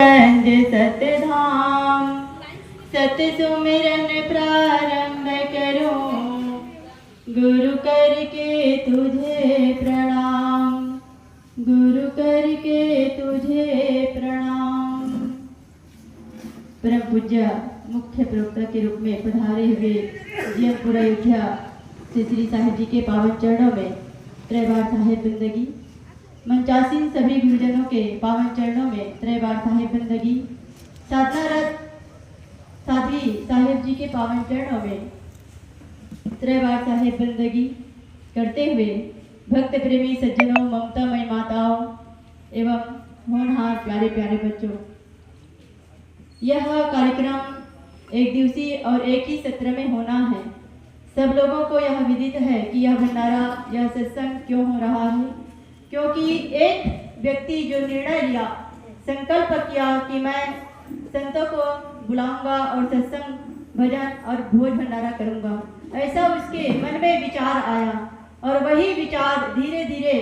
गंज सतधाम सत सुमिरन प्रारंभ करूं, गुरु करके तुझे प्रणाम, गुरु करके तुझे प्रणाम। परम पूज्य मुख्य प्रवक्ता के रूप में पधारे हुए जियनपुर अयोध्या श्री साहिब जी के पावन चरणों में त्रैवार साहिब बंदगी, मंचासीन सभी गुरुजनों के पावन चरणों में त्रैवार साहिब बंदगी, साधनारत साध्वी साहिब जी के पावन चरणों में त्रैवार साहिब बंदगी करते हुए भक्त प्रेमी सज्जनों, ममतामयी माताओं एवं होनहार प्यारे प्यारे बच्चों, यह कार्यक्रम एक दिवसीय और एक ही सत्र में होना है। सब लोगों को यह विदित है कि यह भंडारा, यह सत्संग क्यों हो रहा है, क्योंकि एक व्यक्ति जो निर्णय लिया, संकल्प किया कि मैं संतों को बुलाऊंगा और सत्संग, भजन और भोज भंडारा करूंगा, ऐसा उसके मन में विचार आया और वही विचार धीरे धीरे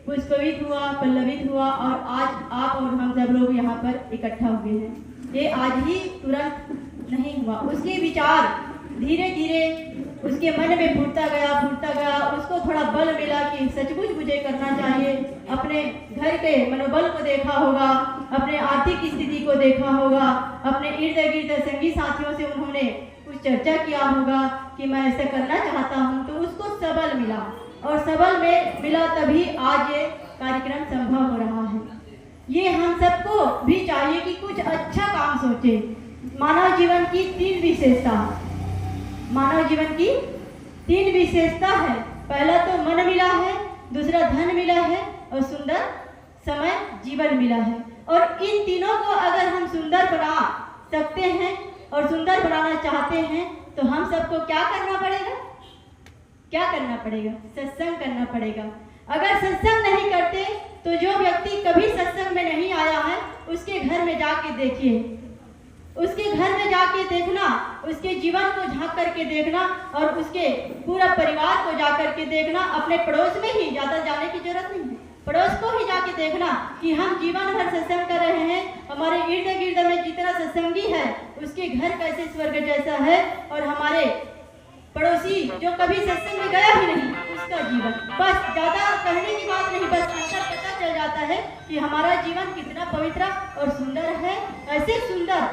पुष्पित हुआ, पल्लवित हुआ और आज आप और हम सब लोग यहाँ पर इकट्ठा हुए हैं। ये आज ही तुरंत नहीं हुआ, उसके विचार धीरे धीरे उसके मन में फूटता गया, उसको थोड़ा बल मिला कि सचमुच मुझे करना चाहिए। अपने घर के मनोबल को देखा होगा, अपने आर्थिक स्थिति को देखा होगा, अपने इर्द गिर्द संगी साथियों से उन्होंने कुछ चर्चा किया होगा कि मैं ऐसा करना चाहता हूँ, तो उसको सबल मिला और सबल में मिला तभी आज ये कार्यक्रम संभव हो रहा है। ये हम सबको भी चाहिए कि कुछ अच्छा काम सोचे। मानव जीवन की तीन विशेषता, मानव जीवन की तीन विशेषता है। पहला तो मन मिला है, दूसरा धन मिला है और सुंदर समय जीवन मिला है। और इन तीनों को अगर हम सुंदर बना सकते हैं और सुंदर बनाना चाहते हैं तो हम सबको क्या करना पड़ेगा? क्या करना पड़ेगा? सत्संग करना पड़ेगा। अगर सत्संग नहीं करते तो जो व्यक्ति कभी सत्संग में नहीं आया है उसके घर में जाके देखिए, उसके घर में जाके देखना, उसके जीवन को झांक करके देखना और उसके पूरा परिवार को जा करके देखना। अपने पड़ोस में ही, ज़्यादा जाने की जरूरत नहीं है, पड़ोस को ही जाके देखना कि हम जीवन भर सत्संग कर रहे हैं, हमारे इर्द गिर्द में जितना सत्संगी है उसके घर कैसे स्वर्ग जैसा है, और हमारे पड़ोसी जो कभी सत्संग में गया ही नहीं उसका जीवन, बस ज़्यादा कहने की बात नहीं, बस अंतर पता चल जाता है कि हमारा जीवन कितना पवित्र और सुंदर है। ऐसे सुंदर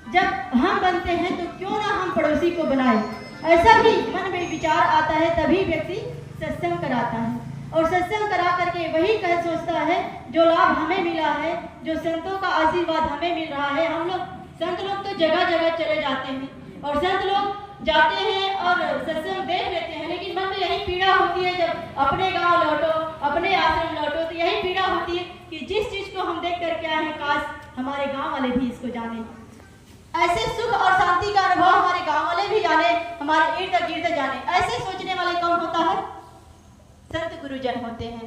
जब हम बनते हैं तो क्यों ना हम पड़ोसी को बनाए। ऐसा भी मन में विचार आता है तभी व्यक्ति सत्संग कराता है, और सत्संग करा करके वही कह सोचता है जो लाभ हमें मिला है, जो संतों का आशीर्वाद हमें मिल रहा है। हम लोग संत लोग तो जगह जगह चले जाते हैं और संत लोग जाते हैं और सत्संग देख लेते हैं, लेकिन मन में यही पीड़ा होती है जब अपने गांव लौटो, अपने आश्रम लौटो, तो यही पीड़ा होती है कि जिस चीज़ को हम देख करके आए हैं काश हमारे गाँव वाले भी इसको जाने। ऐसे सुख और शांति का अनुभव हमारे गांव वाले भी जाने, हमारे इर्द गिर्द जाने। ऐसे सोचने वाले कौन होता है? संत गुरुजन होते हैं।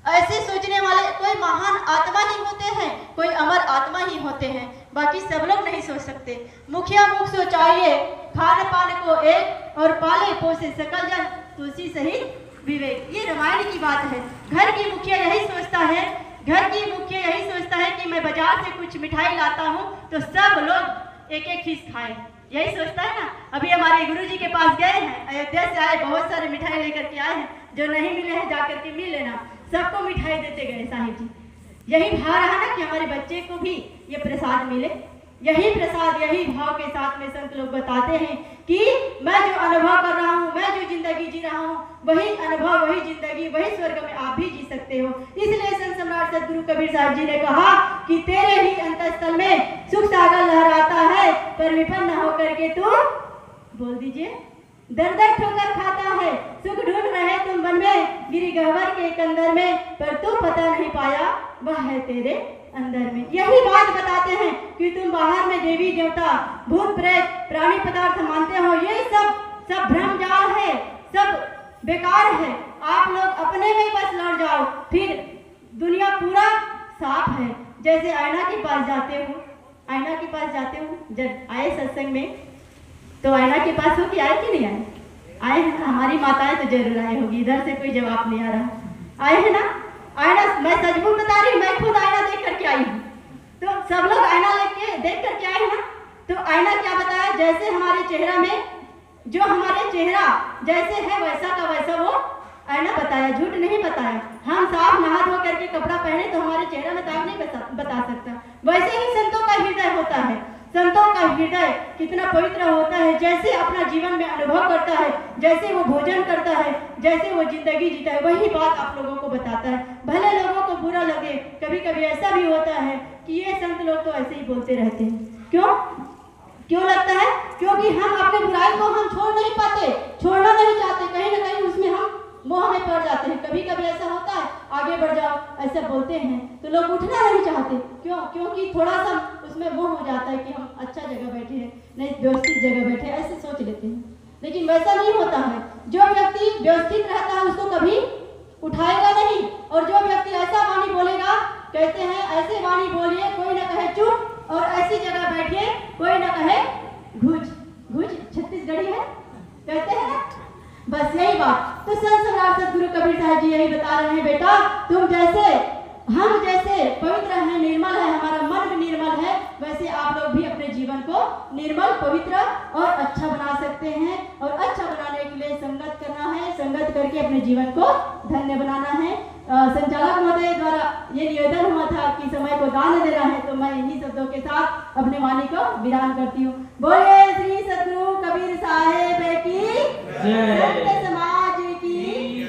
ऐसे सोचने वाले कोई महान आत्मा ही होते हैं, कोई अमर आत्मा ही होते हैं, बाकी सब लोग नहीं सोच सकते। मुखिया मुख सोचाइए, खान पान को एक और पाले पोसे सकल जन, तुलसी सहित विवेक। ये रामायण की बात है। घर की मुखिया यही सोचता है, घर की मुखिया यही सोचता है कि मैं बाजार से कुछ मिठाई लाता हूँ तो सब लोग एक एक हिस्सा खाएं, यही सोचता है ना। अभी हमारे गुरुजी के पास गए हैं, अयोध्या से आए, बहुत सारे मिठाई लेकर के आए हैं, जो नहीं मिले हैं जाकर के मिल लेना। सबको मिठाई देते गए साहिब जी। यही भाव रहा ना कि हमारे बच्चे को भी ये प्रसाद मिले। यही प्रसाद, यही भाव के साथ में संत लोग बताते हैं कि मैं जो अनुभव कर रहा हूँ, मैं जो जिंदगी जी रहा हूँ, वही अनुभव, वही जिंदगी, वही स्वर्ग में आप भी जी सकते हो। इसलिए संत सम्राट सदगुरु कबीर साहब जी ने कहा कि तेरे ही अंतःस्थल में सुख सागर लहराता है, पर विपन्न होकर के तू, बोल दीजिए, दर दर ठोकर खाता है। सुख ढूंढ रहे तुम वन में, गिरी गहवर के कंदर में, पर तू पता नहीं पाया वह है तेरे अंदर में। यही बात बताते हैं कि तुम बाहर में देवी देवता, भूत प्रेत, प्राणी पदार्थ मानते हो, ये सब भ्रम जाल है, सब बेकार है। आप लोग अपने में बस लड़ जाओ, फिर दुनिया पूरा साफ है। जैसे आईना के पास जाते हो, आईना के पास जाते हो, जब आए सत्संग में तो आईना के पास हो कि आए कि नहीं आए? आए हैं ना, हमारी माताएं तो जरूर आए होगी, इधर से कोई जवाब नहीं आ रहा। आए हैं ना? आईना, मैं सच बता रही हूँ, मैं खुद आईना देख करके आई हूँ। सब लोग आईना लेके देख करके आए हैं ना, तो आईना क्या बताया, जैसे हमारे चेहरा में जो हमारे चेहरा जैसे है वैसा का वैसा वो आईना बताया, झूठ नहीं बताया। हम साफ नहा धो करके कपड़ा पहने तो हमारे चेहरा में दाग नहीं बता सकता। वैसे ही संतों का हृदय होता है, संतों का हृदय कितना पवित्र होता है, जैसे अपना जीवन में अनुभव करता है, जैसे वो भोजन करता है, जैसे वो जिंदगी जीता है, वही बात आप लोगों को बताता है। भले लोगों को बुरा लगे, कभी कभी ऐसा भी होता है कि ये संत लोग तो ऐसे ही बोलते रहते हैं। क्यों लगता है? क्योंकि हम अपने बुराई को हम छोड़ नहीं पाते, छोड़ना नहीं चाहते, कहीं ना कहीं उसमें हम मोह में पड़ जाते हैं। कभी कभी ऐसा होता है, आगे बढ़ जाओ ऐसा बोलते हैं तो लोग उठना नहीं चाहते। क्योंकि थोड़ा सा उसमें मोह हो जाता है कि हम अच्छा जगह बैठे हैं, नहीं व्यवस्थित जगह बैठे, ऐसे सोच लेते हैं। लेकिन वैसा नहीं होता है। जो व्यक्ति व्यवस्थित रहता है उसको कभी उठाएगा नहीं, और जो व्यक्ति ऐसा वाणी बोलेगा, कहते हैं ऐसे वाणी बोलिए कोई न कहे चुप, और ऐसी जगह बैठिए कोई न कहे घुज छत्तीसगढ़ी है कहते हैं ना, बस यही बात। तो संत सम्राट सदगुरु कबीर साहब जी यही बता रहे हैं, बेटा तुम जैसे हम जैसे पवित्र है, निर्मल है, हमारा मन भी निर्मल है, वैसे आप लोग भी अपने जीवन को निर्मल, पवित्र और अच्छा बना सकते हैं। और अच्छा बनाने के लिए संगत करना है, संगत करके अपने जीवन को धन्य बनाना है। संचालक महोदय द्वारा ये निवेदन हुआ था कि समय को दान देना है, तो मैं इन्हीं शब्दों के साथ अपने वाणी को विराम करती हूँ। बोलिए श्री सदगुरु कबीर साहेब की जय, संत समाज की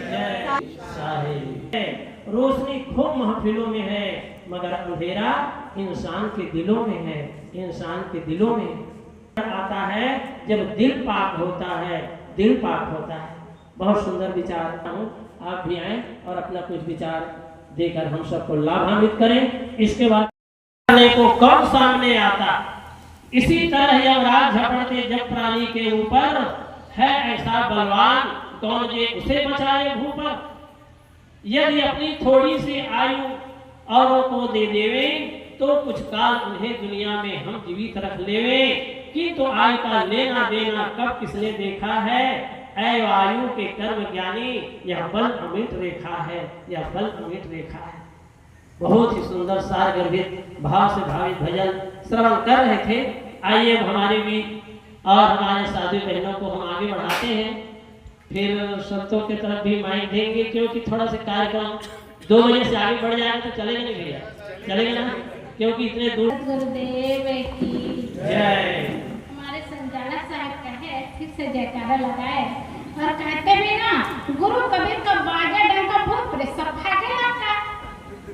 जय। रोशनी खूब महफिलों में है, मगर अंधेरा इंसान के दिलों में है, इंसान के दिलों में आता है जब दिल पाक होता है, दिल पाक होता है। बहुत सुंदर विचार हूँ, आप भी आए और अपना कुछ विचार देकर हम सबको लाभान्वित करें। इसके बाद को कब सामने आता, इसी तरह यमराज झपटते जब प्राणी के ऊपर, है ऐसा बलवान कौन जे उसे बचाए भू पर। यदि अपनी थोड़ी सी आयु औरों को दे देवे, तो कुछ काल उन्हें दुनिया में हम जीवित रख लेवे। किंतु आयु का लेना देना कब किसने देखा है, ऐ वायु के कर्म ज्ञानी, यह बल अमृत रेखा है, यह बल अमृत रेखा है। बहुत ही सुंदर सार गर्भित भाव से भावित भजन श्रवण कर रहे थे। आइए हमारे भी और हमारे साधु बहनों को हम आगे बढ़ाते हैं, फिर संतों की तरफ भी माइक देंगे, क्योंकि थोड़ा सा कार्यक्रम 2 बजे से आगे बढ़ जाएगा तो चलेगा नहीं भैया, चलेगा ना, क्योंकि इतने दूर। गुरुदेव की जय। हमारे संचालक साहब कहे ठीक से जयकारा लगाए और कहते भी ना, गुरु कबीर का बाजा डंका भूत प्रेत सब भागे लंका,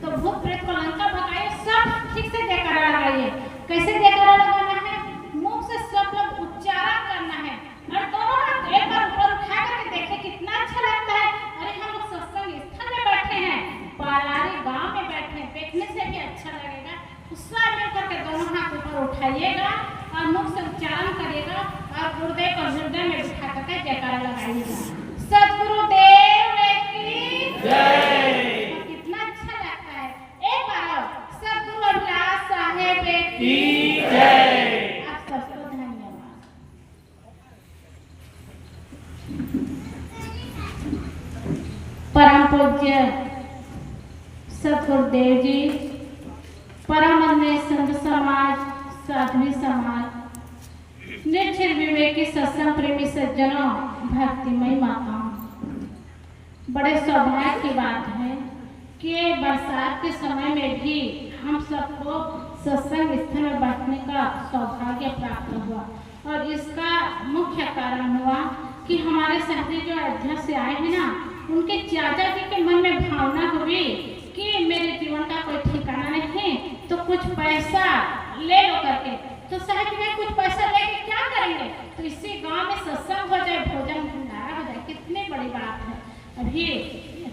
तो भूत प्रेत को लंका भगाइए, सब ठीक से जयकारा लगाइए। कैसे जयकारा लगाना है? मुंह से सब लोग उच्चारण करना है, और दोनों हाथ एक बार ऊपर उठा करके देखे कितना अच्छा लगता है। अरे हम लोग सत्संग स्थल में बैठे हैं, पारारी गांव में बैठे हैं, देखने से भी अच्छा लगेगा। उत्साह मिल करके दोनों हाथ ऊपर उठाइएगा और मुख से उच्चारण करिएगा और गुरुदेव को हृदय में बिठा करके जयकारा लगाइएगा। सद्गुरुदेव की जय। कितना अच्छा लगता है। एक बार और सद्गुरु अभिलाष साहेब की जय। आप सबको धन्यवाद। परम पूज्य सद्गुरुदेव जी, परम अन्य संत समाज, साध्वी समाज, निश्चल विवेकी सत्संग प्रेमी सज्जनों, भक्तिमय माताओं, बड़े सौभाग्य की बात है कि बरसात के समय में भी हम सबको सत्संग स्थल में बैठने का सौभाग्य प्राप्त हुआ। और इसका मुख्य कारण हुआ कि हमारे साथी जो अयोध्या से आए हैं ना, उनके चाचा जी के मन में भावना हुई कि मेरे जीवन का कोई ठिकाना नहीं, तो कुछ पैसा ले लो करके। तो साहब जी कुछ पैसा लेके क्या करेंगे, तो इसी गांव में सत्संग हो जाए, भोजन भंडारा हो जाए, कितनी बड़ी बात है। अभी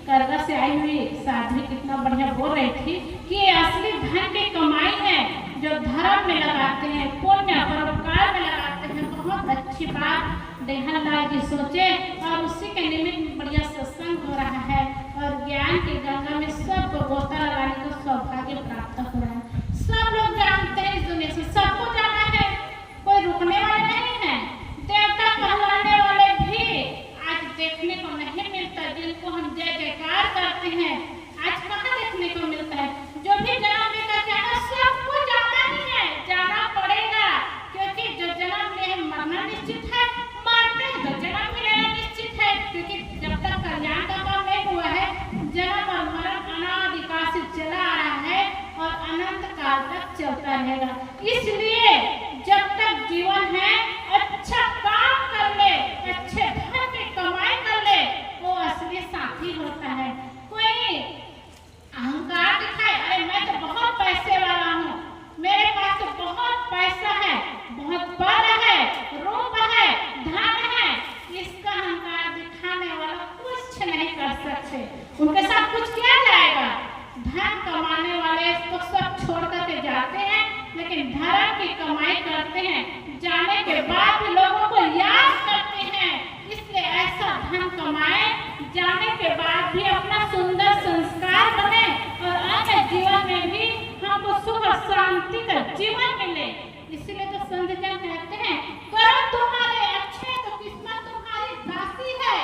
करगा से आई हुई साध्वी कितना बढ़िया बोल रही थी कि ये असली धन की कमाई है जो धर्म में लगाते हैं, पुण्य परोपकार में लगाते हैं। बहुत अच्छी बात देहन लाल जी सोचे, और उसी के निमित्त बढ़िया सत्संग हो रहा है, और ज्ञान की गंगा में सबको गोता लगाने का सौभाग्य प्राप्त हो रहा है। सब लोग जानते हैं, इस दुनिया से सबको जाना है, कोई रुकने वाला नहीं है। देवता कहलाने वाले भी आज देखने को नहीं मिलता, जिनको हम जय जयकार करते हैं आज कहाँ देखने को मिलता है। जो भी जन्म लेकर जाना सबको जाना काल तक चलता रहेगा। इसलिए जब तक जीवन है अच्छा काम कर ले, अच्छे धन की कमाई कर ले, वो असली साथी होता है। कोई अहंकार दिखाए, अरे मैं तो बहुत पैसे वाला हूँ, मेरे पास तो बहुत पैसा है, बहुत बल है, रूप है, धन है, इसका अहंकार दिखाने वाला कुछ नहीं कर सकते। उनके साथ कुछ किया जाएगा? धन कमाने वाले तो सब छोड़ करके जाते हैं, लेकिन धर्म की कमाई करते हैं, जाने के बाद भी लोगों को याद करते हैं। इसलिए ऐसा धन कमाए, जाने के बाद भी अपना सुंदर संस्कार बने और अन्य जीवन में भी हमको सुख और शांति का जीवन मिले। इसलिए तो संत जन कहते हैं, कर्म तुम्हारे अच्छे तो किस्मत तुम्हारी दासी है,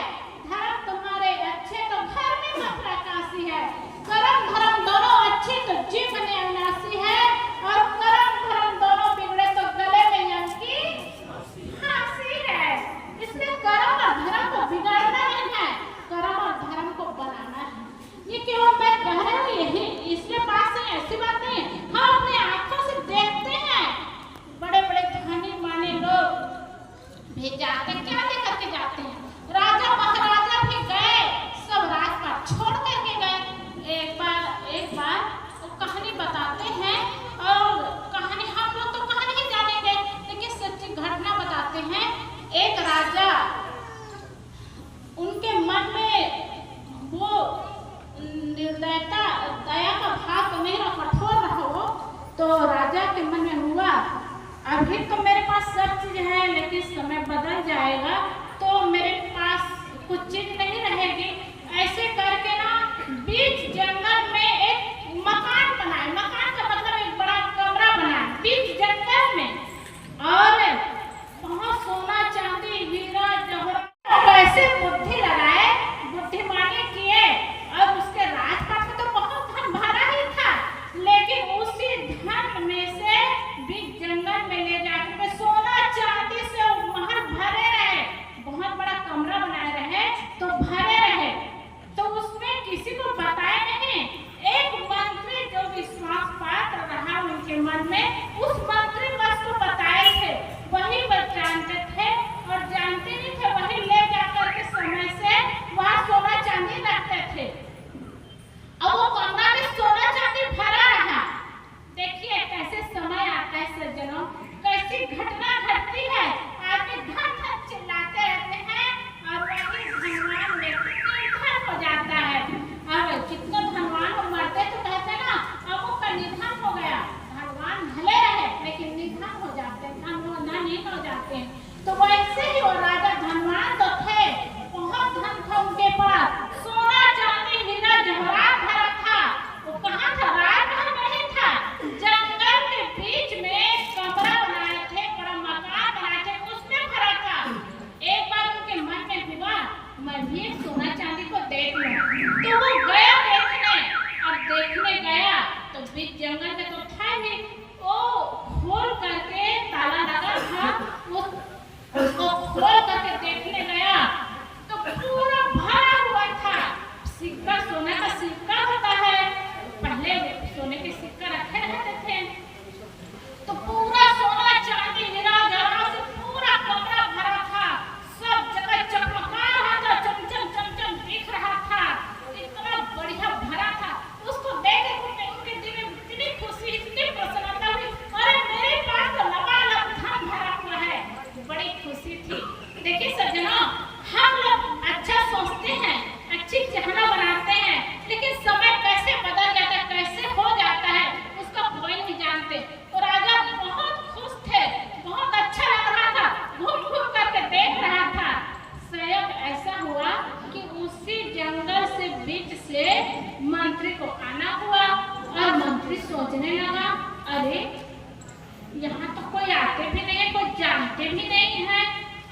धर्म तुम्हारे अच्छे तो घर में मथुरा काशी है। कर्म धर्म दोनों अच्छे तो जीवन में अविनाशी है, और कर्म धर्म दोनों बिगड़े तो गले में यम की फांसी है। इसलिए कर्म और धर्म को बिगाड़ना नहीं है, कर्म और धर्म को बनाना है। ये केवल मैं कह रही हूँ, यही इसलिए बात नहीं, ऐसी बात नहीं, हम अपने आंखों से देखते हैं। बड़े बड़े धनी माने लोग भी जाते, क्या लेकर के जाते हैं? राजा महाराजा भी गए, सब राजपाट छोड़ करके गए। एक बार वो कहानी बताते हैं, और कहानी हम लोग तो कहानी ही जानेंगे, लेकिन सच्ची घटना बताते हैं। एक राजा, उनके मन में वो निर्दयता, दया का भाव तो नहीं रहा, कठोर रहा वो, तो राजा के मन में हुआ, अभी तो मेरे पास सब चीज है, लेकिन समय बदल जाएगा तो मेरे पास कुछ चीज नहीं रहेगी। ऐसे करके ना बीच जंगल में एक मकान बनाए, मकान का मतलब एक बड़ा कमरा बनाए बीच जंगल में, और वहाँ सोना चांदी हीरा जवाहरात कैसे बुद्धि लगाए, बुद्धिमानी किए, और उसके राजपाट में तो बहुत धन भरा ही था, लेकिन उसी धन में से बीच जंगल में ले जाकर सोना चांदी से महल भरे रहे, बहुत बड़ा कमरा बनाए रहे तो भरे रहे, तो उसमें किसी को बताए नहीं। एक मंत्री जो विश्वास पात्र रहा उनके मन में, उस मंत्री बस को बताए थे, वही बस जानते थे, और जानते नहीं थे वही ले जाकर के समय से वहाँ सोना चांदी रखते थे। अब वो कमरा में सोना चांदी भरा रहा। देखिए कैसे समय आता है सज्जनों, कैसी घटना घटती है। आदमी धन धन चिल्लाते रहते हैं, और वही धनवान व्यक्ति निर्धन हो जाता है। और कितना धनवान हो, मरते तो कहते ना अमुक का निधन हो गया, धनवान भले रहे लेकिन निधन हो जाते हैं, धनवान हो जाते हैं। तो वैसे ही वो राजा धनवान तो थे, बहुत धन था उनके पास, सोना चांदी हीरा जवाहरात भरा था। वो कहाँ था? राजमहल में ही था, जंगल के बीच में कमरा बनाए थे, बड़ा मकान बनाए थे, उसमें भरा था। एक बार उनके मन में हुआ, मैं भी एक सोना चांदी को देख लूं, तो वो गया देखने, और देखने गया तो बीच जंगल में तो था ही, वो खोल करके ताला लगा था, उसको खोल करके देखने गया तो पूरा भरा हुआ था। सिक्का, सोने का सिक्का होता है, पहले सोने के सिक्का रखे रहते थे, तो पूरा सोना चांदी हीरा जवाहरात से पूरा कमरा भरा था, सब जगह चमका रहा था, चमचम चमचम दिख रहा था, इतना बढ़िया भरा था। उसको देख के उनके दिल में इतनी खुशी, इतनी प्रसन्नता हुई, अरे मेरे पास तो लबालब धन भरा हुआ है, बड़ी खुशी थी। देखिए सज्जनों, हम लोग अच्छा सोचते हैं, अच्छी चाहना बनाते हैं, लेकिन समय कैसे बदल जाता है, कैसे हो जाता है, उसका कोई नहीं जानते। तो राजा बहुत खुश थे, बहुत अच्छा लग रहा था, घूम घूम करके देख रहा था। संयोग ऐसा हुआ कि उसी जंगल से बीच से मंत्री को आना हुआ, और मंत्री सोचने लगा, अरे यहाँ तो कोई आते भी नहीं है, कोई जानते भी नहीं है,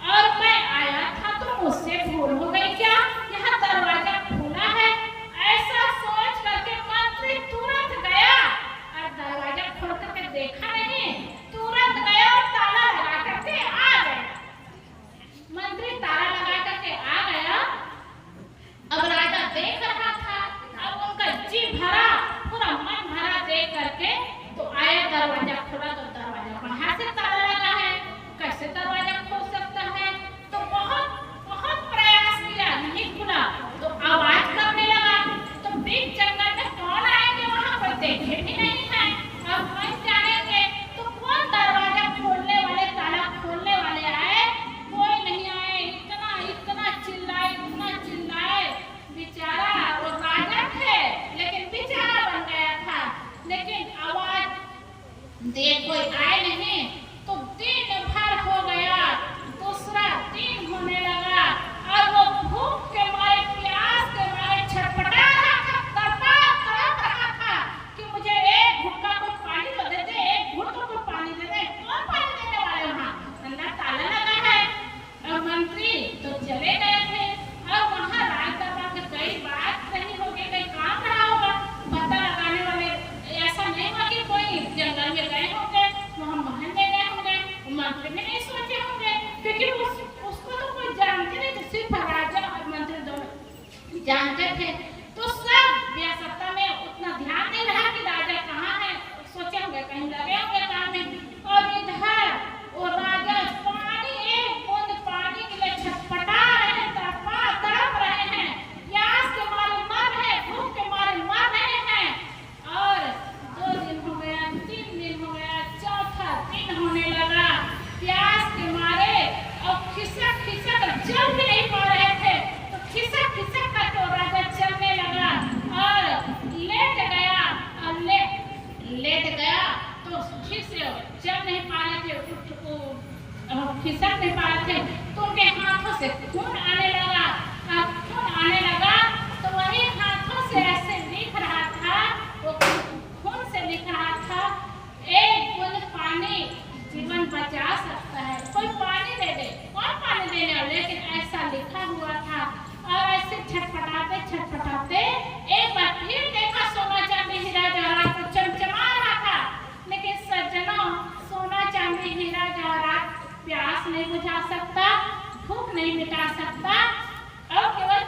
और मैं आया था तो मुझसे भूल हो गई क्या, यहाँ दरवाजा खुला है। ऐसा सोच करके मंत्री तुरंत गया, और दरवाजा खोल करके देखा नहीं, तुरंत गया और ताला लगा करके आ गया। मंत्री ताला लगा करके आ गया। अब राजा देख रहा था, अब उनका जी भरा, पूरा मन भरा देख करके तो आया देर कोई आए नहीं तो दिन भर हो गया, दूसरा दिन होने लगा और वो भूख के मारे प्यास के मारे छटपटा रहा था, तड़प रहा था कि मुझे एक घूंट का कोई पानी तो दे दे, एक घूंट का कोई पानी दे दे। कौन पानी देने वाले वहाँ? अंदर ताला लगा है। और मंत्री तो चले गए थे और वहाँ राज दरबार में कई बात नहीं होगी, कई काम रहा होगा। पता लगाने वाले ऐसा नहीं हुआ कि कोई जंगल में गए होंगे, वहाँ महल में गए होंगे, मंत्री में नहीं सोचे होंगे, क्योंकि उसको तो कोई जानते नहीं थे, सिर्फ राजा और मंत्री दोनों जानते थे। तो सब व्यस्तता में उतना ध्यान नहीं रहा कि राजा कहाँ है, सोचे होंगे कहीं लगे होंगे काम में। और इधर वो राजा पानी, एक बूंद पानी के लिए छटपटा रहे हैं, तड़प रहे हैं, प्यास के मारे मर रहे हैं, भूख के मारे मर रहे हैं। और 2 दिन हो गया, 3 दिन हो गया, चौथा दिन होने लगा, प्यास के मारे और खिसक चल भी नहीं पा रहे थे, तो खिसक कर तो राजा चलने लगा और लेट गया तो ठीक से चल नहीं पा रहे थे, खिसक नहीं पा रहे थे, तो उनके हाथों से खून आने लगा। तो वही हाथों से ऐसे लिख रहा था, वो खून से लिख रहा था, एक बूंद पानी जीवन बचा सकता है, कोई पानी दे दे। कौन पानी देने वाला? लेकिन ऐसा लिखा हुआ था। और ऐसे छटपटाते एक बार फिर देखा सोना चांदी हीरा जवाहरात को चमचमा रहा था। लेकिन सज्जनों, सोना चांदी हीरा जवाहरात प्यास नहीं बुझा सकता, भूख नहीं मिटा सकता, और केवल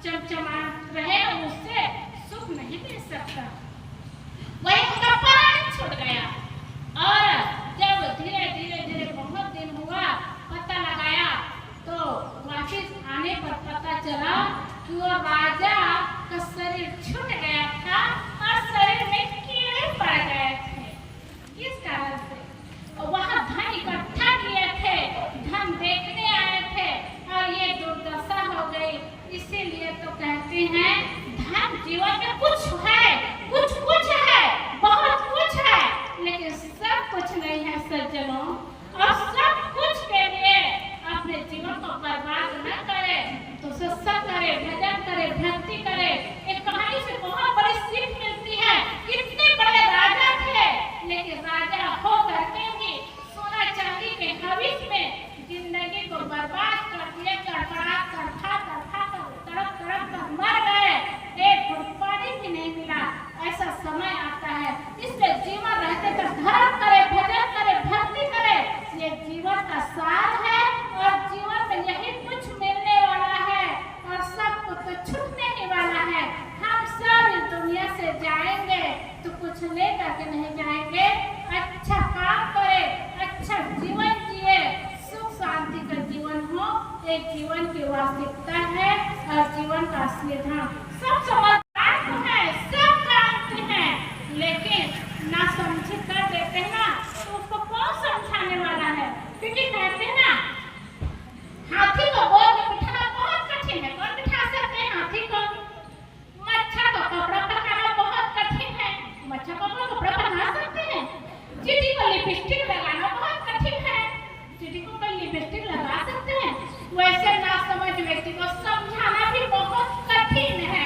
चमचमा रहे और उससे सुख नहीं मिल सकता। वही उनका प्राण छूट गया। और जब धीरे बहुत दिन हुआ, पता लगाया तो वापस आने पर पता चला कि वो राजा का शरीर छूट गया था और शरीर में कीड़े पड़ गए थे। किस कारण से? वहाँ धन इकट्ठा किए थे, धन देखने आए थे और ये दुर्दशा हो गई। इसीलिए तो कहते हैं धन जीवन में कुछ है, बहुत कुछ है, लेकिन सब कुछ नहीं है सज्जनों। और सब कुछ के लिए अपने जीवन को बर्बाद न करे, तो सत्संग करे, भजन करे, भक्ति करे। एक कहानी से बहुत बड़ी सीख मिलती है। कितने बड़े राजा थे, लेकिन राजा हो करके भी सोना चांदी के हविस में जिंदगी को बर्बाद कर दिया। तड़प कर मर गए, एक घूंट पानी भी नहीं मिला। ऐसा समय आता है, इसलिए जीवन रहते तो धर्म करे, भजन करे, भक्ति करे। ये जीवन का सार है और जीवन में यही कुछ मिलने वाला है और सब कुछ तो छूटने ही वाला है। हम सब इस दुनिया से जाएंगे तो कुछ लेकर के नहीं जाएंगे। अच्छा काम करे, अच्छा जीवन जिए, सुख शांति का जीवन हो, एक जीवन की वास्तविकता है और जीवन का असली धर्म। सब समझदार तो है, सब जानते हैं, लेकिन ना समझे कर देते हैं ना, तो उसको कौन समझाने वाला है? क्योंकि कहते हैं ना, हाथी को गोद में बिठाना बहुत कठिन है। कौन बिठा सकते हैं हाथी को? मच्छर को कपड़ा पहनाना बहुत कठिन है। मच्छर को कपड़ा पहना सकते हैं। चींटी को लिपस्टिक लगाना बहुत कठिन है। चींटी को कोई लिपस्टिक लगा सकते हैं? वैसे ना समझ व्यक्ति को समझाना भी बहुत कठिन है।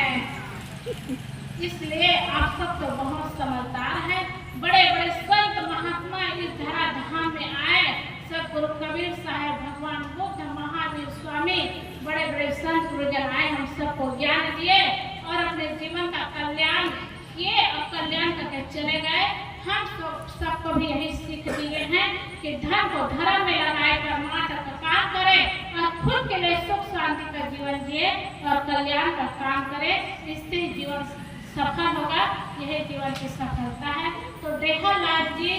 इसलिए आप सब तो बहुत समझदार हैं। बड़े बड़े संत महात्मा इस धराधाम में आए। सतगुरु कबीर साहब, भगवान बुद्ध, महावीर स्वामी, बड़े बड़े संत गुरुजन आए, हम सबको ज्ञान दिए और अपने जीवन का कल्याण किए और कल्याण करके चले गए। हम सबको भी यही सीख दिए हैं कि धन को धर्म में लगाए, परमात्मा का काम करें और खुद के लिए सुख शांति का जीवन जिए और कल्याण का काम करें। इससे जीवन सफल होगा। यही जीवन की सफलता है। तो देहालाल जी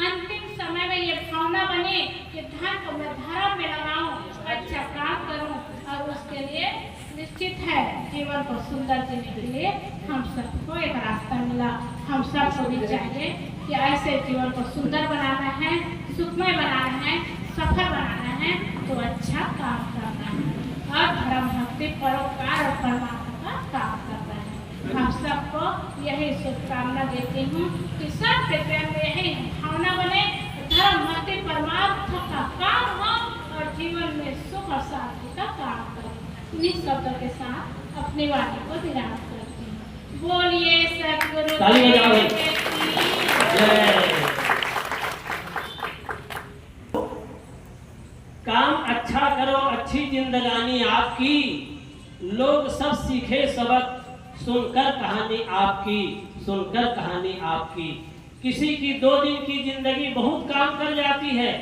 अंतिम समय में ये भावना बनी कि धन को मैं धर्म में लगाऊं, अच्छा काम करूं और उसके लिए निश्चित है जीवन को सुंदर जीने के लिए हम सबको एक रास्ता मिला। हम सबको भी चाहिए कि ऐसे जीवन को सुंदर बनाना है, सुखमय बनाना है, सफल बनाना है, तो अच्छा काम करना है और धर्म भक्ति परोपकार और परमात्मा का काम करना है। हम सबको यही शुभकामना देती हूँ कि सब के प्रेम में यही इन्हीं शब्दों के साथ अपनी वाणी को विराम करती हूँ। बोलिए सतगुरु ताली बजाओ भाई। जय। काम अच्छा करो, अच्छी जिंदगानी आपकी, लोग सब सीखे सबक, सुनकर कहानी आपकी, सुनकर कहानी आपकी। किसी की 2 दिन की जिंदगी बहुत काम कर जाती है,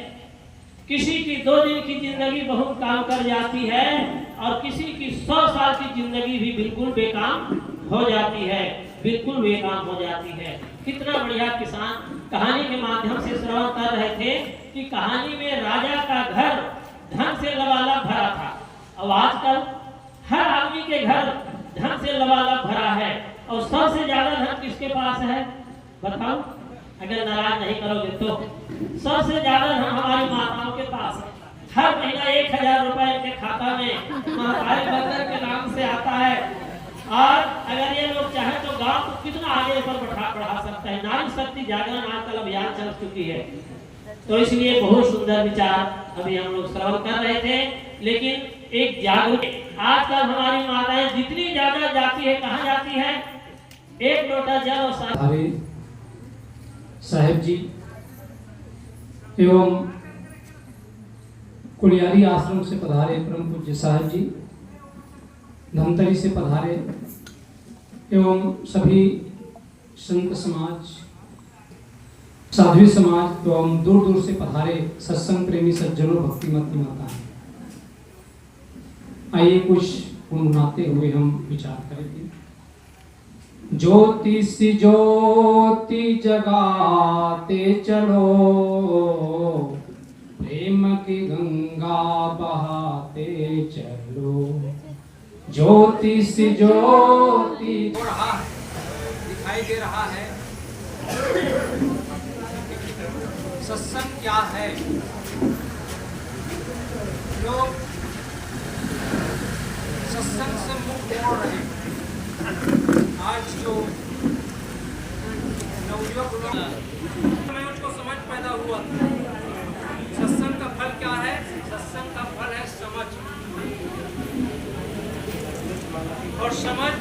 किसी की 2 दिन की जिंदगी बहुत काम कर जाती है, और किसी की 100 साल की जिंदगी भी बिल्कुल बेकाम हो जाती है, बिल्कुल बेकाम हो जाती है। कितना बढ़िया किसान कहानी के माध्यम से श्रवण कर रहे थे कि कहानी में राजा का घर धन से लबालब भरा था। अब आजकल हर आदमी के घर धन से लबालब भरा है, और सबसे ज्यादा धन किसके पास है बताओ, अगर नाराज नहीं करोगे तो। सबसे ज्यादा धन हमारी माताओं के पास है। हर महीना 1000 रुपए इनके खाता में महाकाली बंदर के नाम से आता है, और अगर ये लोग चाहे तो गांव को कितना आगे पर बढ़ा सकते हैं। नारी शक्ति जागरण आजकल अभियान चल चुकी है, तो इसलिए बहुत सुंदर विचार अभी हम लोग श्रवण कर रहे थे। लेकिन एक जागरूक, आजकल हमारी माताएं जितनी ज्यादा जाती है, कहाँ जाती है, 1 लोटा जल और हमारे साहेब जी एवं कुलियारी आश्रम से पधारे परम पूज्य साहेब जी, धमतरी से पधारे एवं सभी संत समाज, साध्वी समाज एवं दूर दूर से पधारे सत्संग प्रेमी सज्जनों, भक्तिमती माताएं, आइए कुछ गुनगुनाते हुए हम विचार करेंगे। ज्योति सी ज्योति जगाते चलो, प्रेम की गंगा बहाते चलो। ज्योति सी ज्योति हो रहा है, दिखाई दे रहा है। सत्संग क्या है? लोग सत्संग से मुक्त हो रहे हैं। आज जो नवयुवक लोग में उसको समझ पैदा हुआ, सत्संग का फल क्या है? सत्संग का फल है समझ। और समझ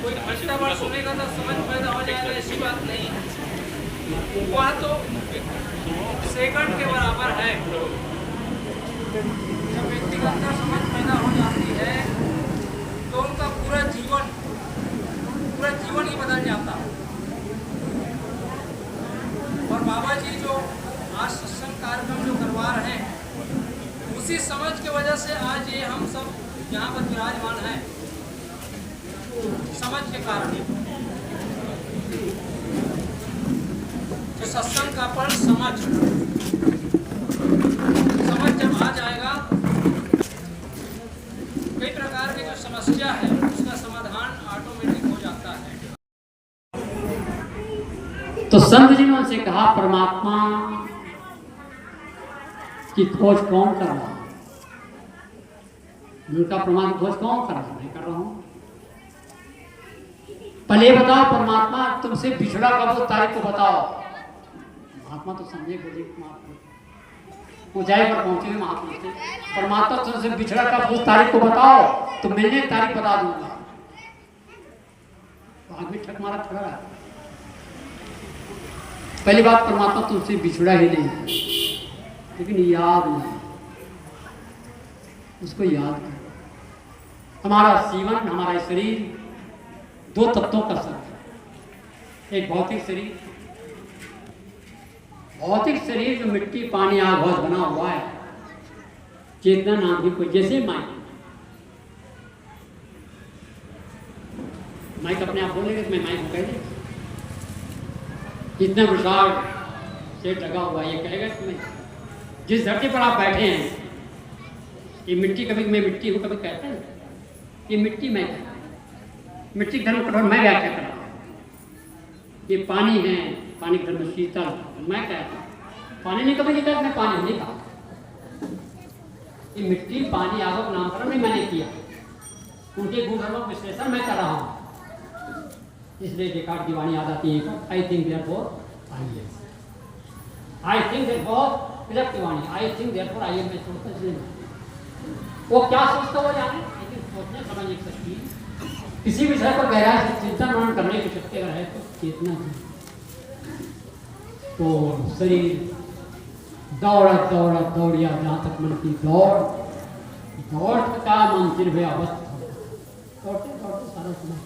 कोई घंटा भर सुनेगा तो समझ पैदा हो जाएगा, ऐसी बात नहीं है। वह तो सेकंड के बराबर है। जब व्यक्ति के अंदर समझ पैदा हो जाती है तो उनका पूरा जीवन ही बदल जाता है। और बाबा जी जो आज सत्संग कार्यक्रम जो करवा रहे हैं, उसी समझ की वजह से आज ये हम सब यहाँ पर विराजमान हैं, समझ के कारण। जो सत्संग का फल समझ जब आ जाएगा, कई प्रकार की जो समस्या है उसका समाधान ऑटोमेटिक हो जाता है। तो संत जी ने उनसे कहा, परमात्मा की खोज कौन कर रहा है? उनका परमात्मा की खोज कौन कर रहा है? मैं कर रहा हूं। पहले बताओ परमात्मा तुमसे बिछड़ा कब उस तारीख को बताओ। महात्मा तो समझे, बोले ऊंचाई पर पहुंचे महापुरुष थे। परमात्मा तुमसे बिछड़ा कब उस तारीख को बताओ, तो मिलने की तारीख बता दूंगा। तो आदमी ठक मारा खड़ा है। पहली बात, परमात्मा तुमसे बिछड़ा ही नहीं है, लेकिन याद नहीं, उसको याद करो। हमारा जीवन, हमारा शरीर 2 तत्वों का साथ है। एक भौतिक शरीर, भौतिक शरीर जो मिट्टी पानी आग घोष बना हुआ है, चेतना नाम की कोई, जैसे माइक अपने आप बोलेगा तो मैं माइक कह देगा, इतना विशाल सेट लगा हुआ है, ये कहेगा कि मैं जिस धरती पर आप बैठे हैं, ये मिट्टी, कभी मैं मिट्टी हूँ, कभी कहते हैं ये मिट्टी, मैं मिट्टी के धर्म कठोर मैं व्याख्या कर रहा हूँ। ये पानी है, पानी के धर्म शीतल, मैं कहता हूँ पानी नहीं, कभी नहीं कहता मैं पानी नहीं कहा। ये मिट्टी पानी आग का नामकरण नहीं मैंने किया, उनके गुणधर्मों का विश्लेषण मैं कर रहा हूँ। इसलिए डेकार्ट की वाणी याद आती है, I think therefore I am, I think therefore वाणी, I think therefore I am. मैं सोचता, वो क्या सोचता वो जाने, लेकिन सोचने समझने की शक्ति, किसी विषय पर गहराई से चिंतन मनन करने की शक्ति अगर है तो चेतना है। तो शरीर दौड़िया जहाँ तक मन की दौड़ का मन फिर भी अवस्थ दौड़ते सारा समय।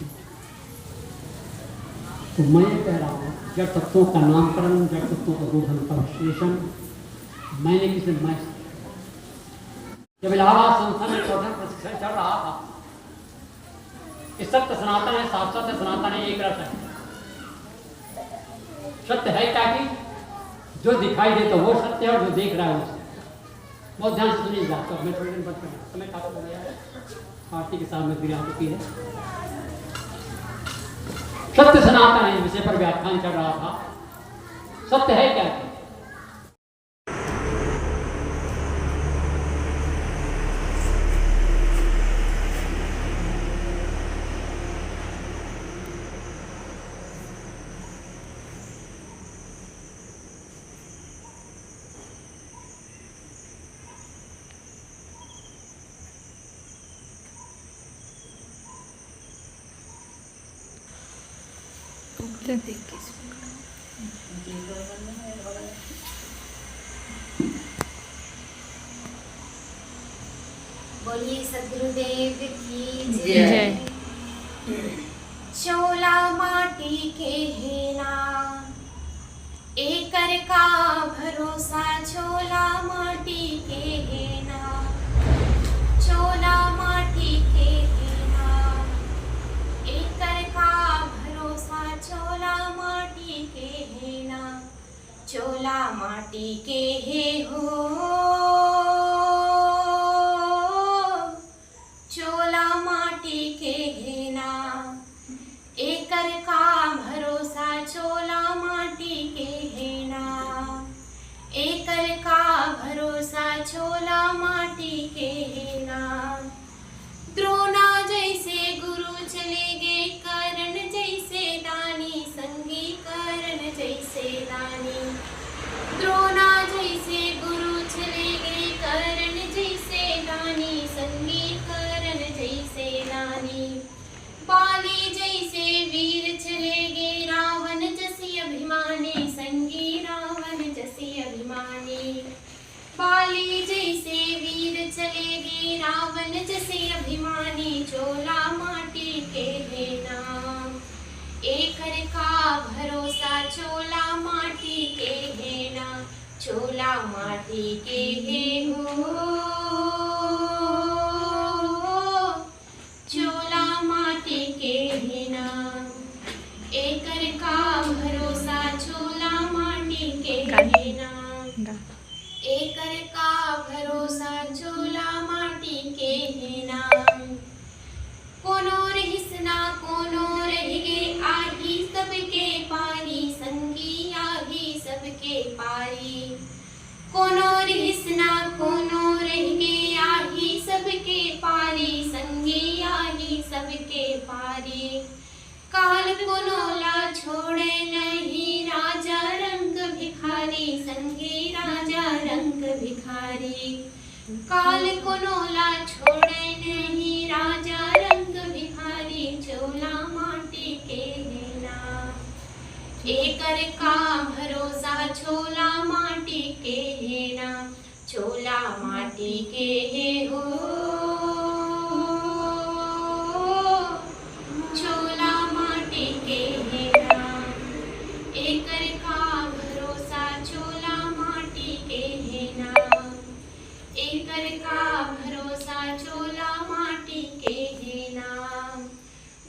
तो मैं कह रहा हूँ जड़ तत्वों का नामकरण, जड़ तत्वों का बोधन का विश्लेषण मैंने किसी मैं जब इलाहाबाद संस्थान में शोधन प्रशिक्षण चल रहा था, इस सत्य सनातन है, शाश्वत है, सनातन है, एक रस है। सत्य है क्या कि जो दिखाई दे तो वो सत्य है और जो देख रहा है वो सत्य। बहुत ध्यान से सुनिएगा। तो मैं थोड़ी देर बंद कर समय काफी हो गया है, पार्टी के सामने गिरा चुकी है। सत्य सनातन है विषय पर व्याख्यान चल रहा था। सत्य है क्या? बोलिए सदगुरुदेव की जय। चोला माटी के हेना एकर का भरोसा, चोला माटी के हेना, चोला माटी के हेना एकर का भरोसा, चोला माटी के हेना, चोला माटी के हे हो, चोला माटी के हेना एकर का भरोसा, चोला माटी के हेना एकर का भरोसा, चोला माटी के हेना। द्रोणा जैसे गुरु चले गे, करण जैसे दानी संगी, करण जैसे दानी। द्रोणा जैसे गुरु चले गे, करण जैसे दानी संगी, जैसे रानी। बाली जैसे वीर चले गे, रावण जैसी अभिमानी संगी, रावण जैसी अभिमानी। बाली जैसे वीर चले गे, रावण जैसे अभिमानी, चोला माटी के हेना एकर का भरोसा, चोला माटी के हेना, चोला माटी के हे हो, चोला माटी के हेना एकर का भरोसा, चोला माटी के हेना एकर का भरोसा, चोला माटी के हेना। कोनो रहिसना कोनो रह गे, आही सबके पारी संगी, आही सबके पारी। कोनो रहिसना कोनो रह गे, आही सबके पारी संगी, आही सबके पारी। काल कोनोला छोड़े नहीं, राजा रंग भिखारी संगी, राजा रंग भिखारी। काल कोनोला छोड़े नहीं, राजा रंग भिखारी, चोला माटी के हेना एकर का भरोसा, चोला माटी के हेना, चोला माटी के हे हो, चोला माटी के हेना एकर का भरोसा, चोला माटी के हेना एकर का भरोसा, चोला माटी के हेना।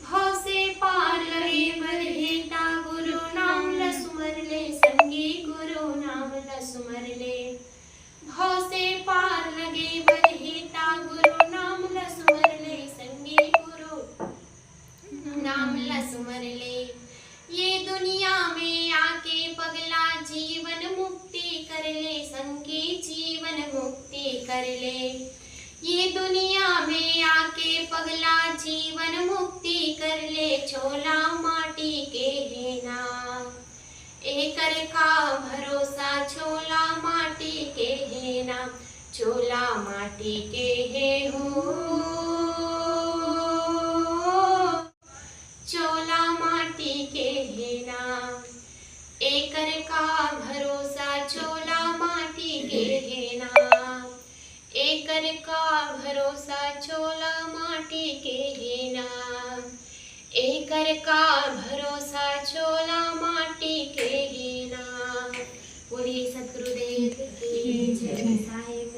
भव से पार लगे बरहेता, गुरु नाम ल सुमर ले संगी, गुरु नाम ल सुमर ले। भव से पार लगे बरहेता, गुरु नाम ल सुमर ले संगी, गुरु नाम ल सुमर ले। ये दुनिया में आके पगला, जीवन मुक्ति कर ले संगी, जीवन मुक्ति कर ले। ये दुनिया में आके पगला, जीवन मुक्ति कर ले, चोला माटी के हेना एकर का भरोसा, चोला माटी के हेना, चोला माटी के हे हो। का भरोसा चोला माटी के है ना, एकर का भरोसा चोला माटी के है ना, एकर का भरोसा चोला माटी के है ना। बोलिए सतगुरुदेव की जय। साहिब